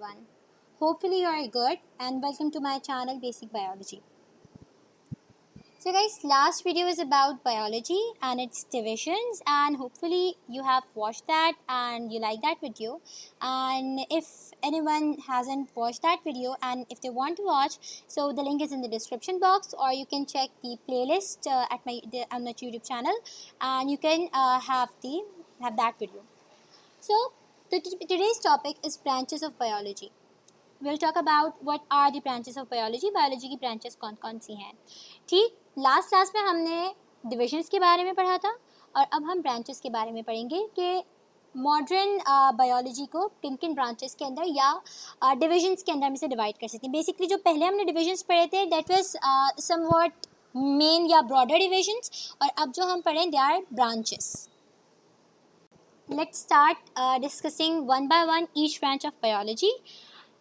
everyone. Hopefully you are good and welcome to my channel Basic Biology. So guys, last video is about biology and its divisions, and hopefully you have watched that and you like that video. And if anyone hasn't watched that video and if they want to watch, so the link is in the description box, or you can check the playlist on my YouTube channel, and you can have that video. So today's topic is branches of biology. We'll talk about what are the branches of biology. Biology की branches कौन कौन सी हैं. ठीक, last class में हमने divisions के बारे में पढ़ा था और अब हम ब्रांचेस के बारे में पढ़ेंगे कि मॉडर्न बायोलॉजी को किन किन ब्रांचेस के अंदर या डिविजन्स के अंदर में से डिवाइड कर सकते हैं. बेसिकली जो पहले हमने डिविजन्स पढ़े थे दैट वाज समवॉट मेन या ब्रॉडर डिविजन्स, और अब जो हम पढ़ें they are branches. Let's start discussing one by one each branch of biology.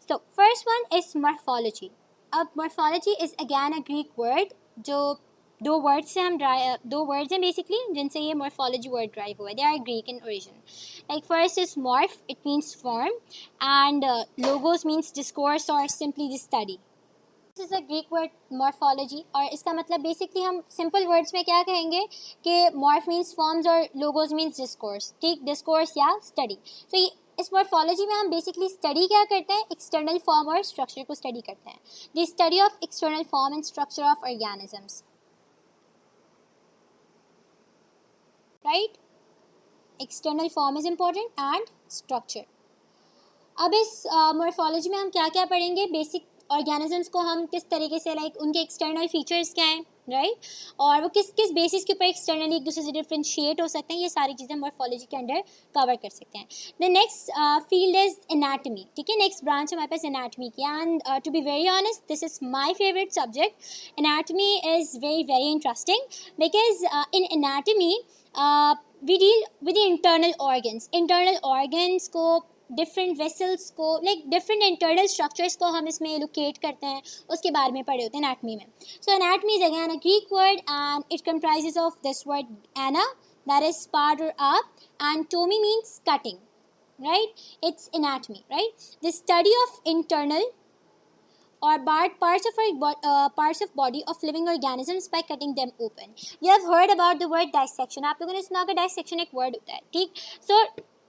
So first one is morphology. अब morphology is again a Greek word जो दो words हैं basically जिनसे ये morphology word derive हुआ है. They are Greek in origin. Like first is morph, it means form, and logos means discourse or simply the study. This is a Greek word morphology, और इसका मतलब basically हम simple words में क्या कहेंगे कि morph means forms और logos means discourse. ठीक, discourse या study. So इस morphology में हम बेसिकली स्टडी क्या करते हैं, एक्सटर्नल फॉर्म और स्ट्रक्चर को स्टडी करते हैं. The study of external form and structure of organisms. Right, external form is important and structure. अब इस morphology में हम क्या क्या पढ़ेंगे, बेसिक ऑर्गेनिजम्स को हम किस तरीके से उनके एक्सटर्नल फीचर्स क्या हैं, राइट, और वो किस किस बेसिस के ऊपर एक्सटर्नली एक दूसरे से डिफ्रेंशिएट हो सकते हैं, ये सारी चीज़ें मॉर्फोलॉजी के अंडर कवर कर सकते हैं. The next field is anatomy. ठीक है, नेक्स्ट ब्रांच हमारे पास एनाटमी की, and to be very honest this is my favourite subject. Anatomy is very interesting because in anatomy we deal with the internal organs को, different vessels को, different internal structures को हम इसमें locate करते हैं, उसके बारे में पढ़े होते हैं एनाटमी में. So anatomy is again a Greek word and it comprises of this word ana, that is part और up, and tomy means cutting. Right, it's anatomy. Right, the study of internal or parts of body of living organisms by cutting them open. You have heard about the word dissection. आप लोगों ने सुना होगा dissection एक word होता है. ठीक, so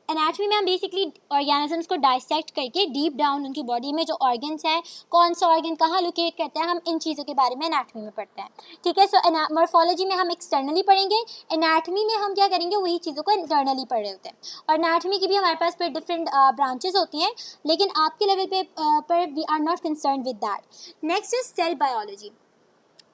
anatomy में हम बेसिकली ऑर्गेनिजम्स को डाइसेक्ट करके डीप डाउन उनकी बॉडी में जो ऑर्गन्स है, कौन सा ऑर्गन कहाँ लोकेट करते हैं, हम इन चीज़ों के बारे में एनाटमी में पढ़ते हैं. ठीक है, सो मॉर्फोलॉजी में हम एक्सटर्नली पढ़ेंगे, एनाटमी में हम क्या करेंगे, वही चीज़ों को इंटरनली पढ़ रहे होते हैं. और एनाटमी की भी हमारे पास फिर डिफरेंट ब्रांचेस होती हैं, लेकिन आपके लेवल पे पर we are not concern with that. Next is cell biology.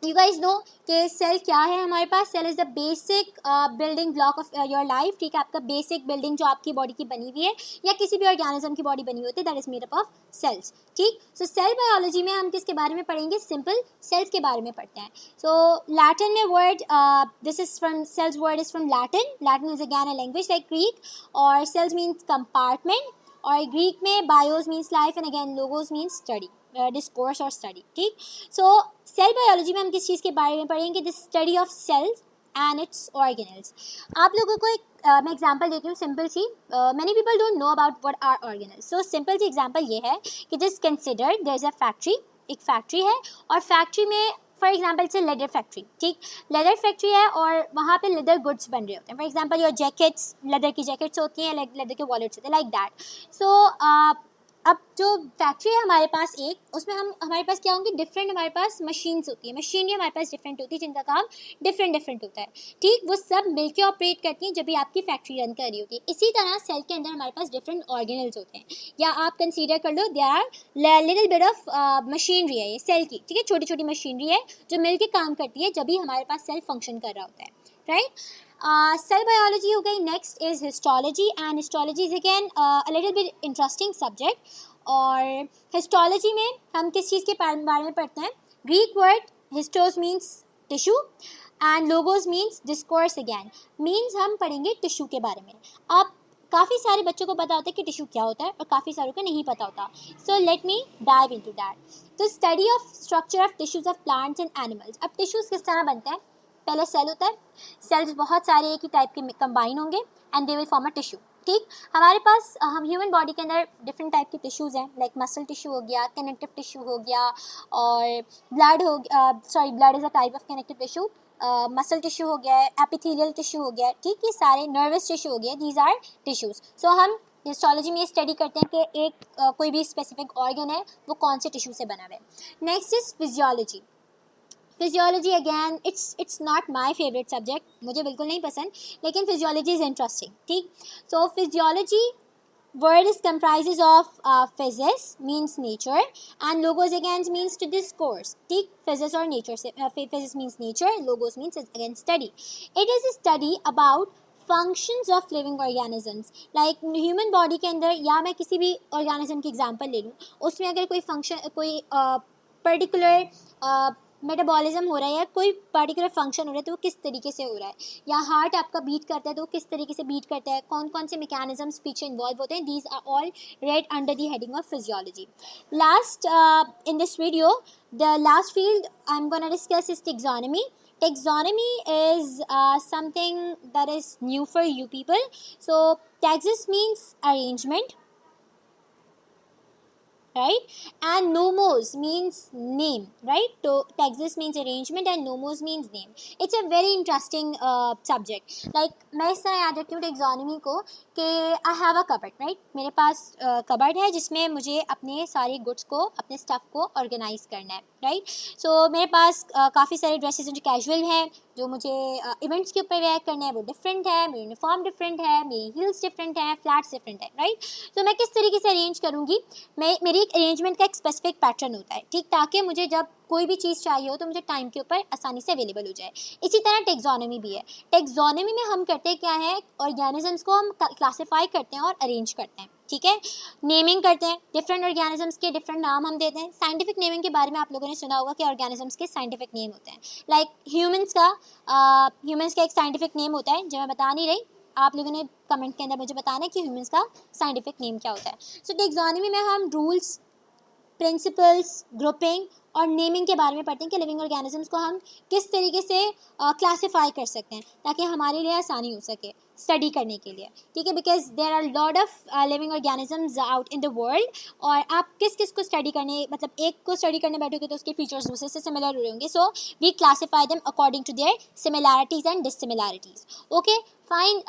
You guys know कि सेल क्या है हमारे पास. Cell is the basic building block of your life. ठीक है, आपका बेसिक बिल्डिंग जो आपकी बॉडी की बनी हुई है या किसी भी ऑर्गेनिज्म की बॉडी बनी होती है, that is made up of cells. ठीक, सो सेल बायोलॉजी में हम किसके बारे में पढ़ेंगे, सिंपल सेल्स के बारे में पढ़ते हैं. सो लैटिन में word this is from cells word is from Latin is again a language like Greek, और सेल्स मीन्स कंपार्टमेंट, और ग्रीक में bios means life and again logos means study, discourse और स्टडी. ठीक, so cell biology में हम किस चीज़ के बारे में पढ़ेंगे, the study of cells and its organelles. आप लोगों को एक मैं एग्जांपल देती हूँ सिंपल सी. Many people don't know about what are organelles. So simple सी एग्जांपल ये है कि just consider there is a factory. एक फैक्ट्री है और फैक्ट्री में फॉर एग्जाम्पल से लेदर फैक्ट्री. ठीक, लेदर फैक्ट्री है और वहाँ पे लेदर गुड्स बन रहे होते हैं. For example your jackets, leather की जैकेट्स होती हैं, लेदर के वॉलेट्स होते हैं, लाइक दैट. सो अब जो फैक्ट्री है हमारे पास एक, उसमें हमारे पास क्या होंगे, डिफरेंट हमारे पास मशीन्स होती है, मशीनरी हमारे पास डिफरेंट होती है जिनका काम डिफरेंट होता है. ठीक, वो सब मिलकर ऑपरेट करती हैं जब भी आपकी फैक्ट्री रन कर रही होती है. इसी तरह सेल के अंदर हमारे पास डिफरेंट ऑर्गेनल्स होते हैं, या आप कंसीडर कर लो they are little bit of machinery है ये सेल की. ठीक है, छोटी छोटी मशीनरी है जो मिलकर काम करती है जब भी हमारे पास सेल फंक्शन कर रहा होता है. राइट, सेल बायोलॉजी हो गई. Next is histology, and histology is again a little bit interesting subject. और हिस्टोलॉजी में हम किस चीज़ के बारे में पढ़ते हैं, Greek word histos means tissue and logos means discourse. Again means हम पढ़ेंगे टिश्यू के बारे में. आप काफ़ी सारे बच्चों को पता होता है कि टिश्यू क्या होता है और काफ़ी सारों को नहीं पता होता. So let me dive into that. तो study of structure of tissues of plants and animals. अब टिश्यूज़ किस तरह बनते हैं, पहले सेल होता है, सेल्स बहुत सारे एक ही टाइप के कंबाइन होंगे and they will form a tissue. ठीक, हमारे पास हम ह्यूमन बॉडी के अंदर डिफरेंट टाइप के टिश्यूज़ हैं, लाइक मसल टिश्यू हो गया, कनेक्टिव टिश्यू हो गया, और ब्लड हो गया, sorry blood is a type of connective tissue, muscle tissue हो गया है, एपिथेलियल टिश्यू हो गया है, ठीक, ये सारे नर्वस टिश्यू हो गया, दीज आर टिश्यूज़। सो हम हिस्टोलॉजी में ये स्टडी करते हैं कि एक कोई भी स्पेसिफिक ऑर्गन है वो कौन से टिश्यू से बना हुआ है। Next is physiology. Physiology again it's not my favourite subject, मुझे बिल्कुल नहीं पसंद, लेकिन फिजियोलॉजी इज़ इंटरेस्टिंग, ठीक। सो physiology word is comprises of physis means nature and logos again means to discourse, ठीक, physis और nature से physis means nature, logos means again study. It is a study about functions of living organisms, like human body के अंदर, या मैं किसी भी organism की example ले लूँ, उसमें अगर कोई function, कोई पर्टिकुलर मेटाबॉलिज्म हो रहा है या कोई पर्टिकुलर फंक्शन हो रहा है तो वो किस तरीके से हो रहा है, या हार्ट आपका बीट करता है तो वो किस तरीके से बीट करता है, कौन कौन से मैकेनिज्म्स पीछे इन्वॉल्व होते हैं, these are all read under the heading of physiology. Last in this video, the last field I'm going to discuss is taxonomy. Taxonomy is something that is new for you people. So taxis means arrangement, right, and nomos means name, right, so taxis means arrangement and nomos means name. It's a very interesting subject. Like मैं इस तरह याद रखती हूँ taxonomy को कि I have a cupboard, right, मेरे पास cupboard है जिसमें मुझे अपने सारे गुड्स को, अपने स्टफ़ को ऑर्गेनाइज करना है, राइट। सो मेरे पास काफ़ी सारे ड्रेसेस जो कैजुअल हैं, जो मुझे इवेंट्स के ऊपर वेयर करना है वो डिफरेंट है, मेरी यूनिफॉर्म डिफरेंट है, मेरी हील्स डिफरेंट हैं, फ्लैट्स डिफरेंट है, राइट। तो मैं किस तरीके से अरेंज करूँगी, मेरी एक अरेंजमेंट का एक स्पेसिफिक पैटर्न होता है, ठीक, ताकि मुझे जब कोई भी चीज़ चाहिए हो तो मुझे टाइम के ऊपर आसानी से अवेलेबल हो जाए। इसी तरह टेक्सोनॉमी भी है। टेक्सोनॉमी में हम करते क्या है, ऑर्गेनिजम्स को हम क्लासीफाई करते हैं और अरेंज करते हैं, ठीक है, नेमिंग करते हैं, डिफरेंट ऑर्गेनिजम्स के डिफरेंट नाम हम देते हैं। साइंटिफिक नेमिंग के बारे में आप लोगों ने सुना होगा कि ऑर्गेनिजम्स के साइंटिफिक नेम होते हैं, लाइक ह्यूमंस का एक साइंटिफिक नेम होता है जो मैं बता नहीं रही, आप लोगों ने कमेंट के अंदर मुझे बताना है कि ह्यूमंस का साइंटिफिक नेम क्या होता है। सो टेक्सोनॉमी में हम रूल्स, प्रिंसिपल्स, ग्रुपिंग और नेमिंग के बारे में पढ़ते हैं कि लिविंग ऑर्गेनिजम्स को हम किस तरीके से क्लासीफाई कर सकते हैं ताकि हमारे लिए आसानी हो सके स्टडी करने के लिए, ठीक है, because there are lot of living organisms out in the world, और आप किस किस को स्टडी करने, मतलब एक को स्टडी करने बैठोगे तो उसके फीचर्स दूसरे से सिमिलर हो रहे होंगे, so we classify them according to their similarities and dissimilarities. Okay fine,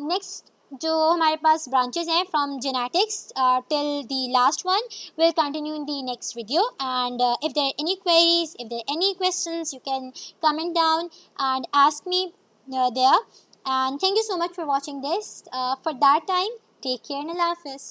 next जो हमारे पास ब्रांचेस हैं from genetics till the last one will continue in the next video, and if there are any queries, if there are any questions, you can comment down and ask me there, and thank you so much for watching this. For that time, take care and Allah Hafiz.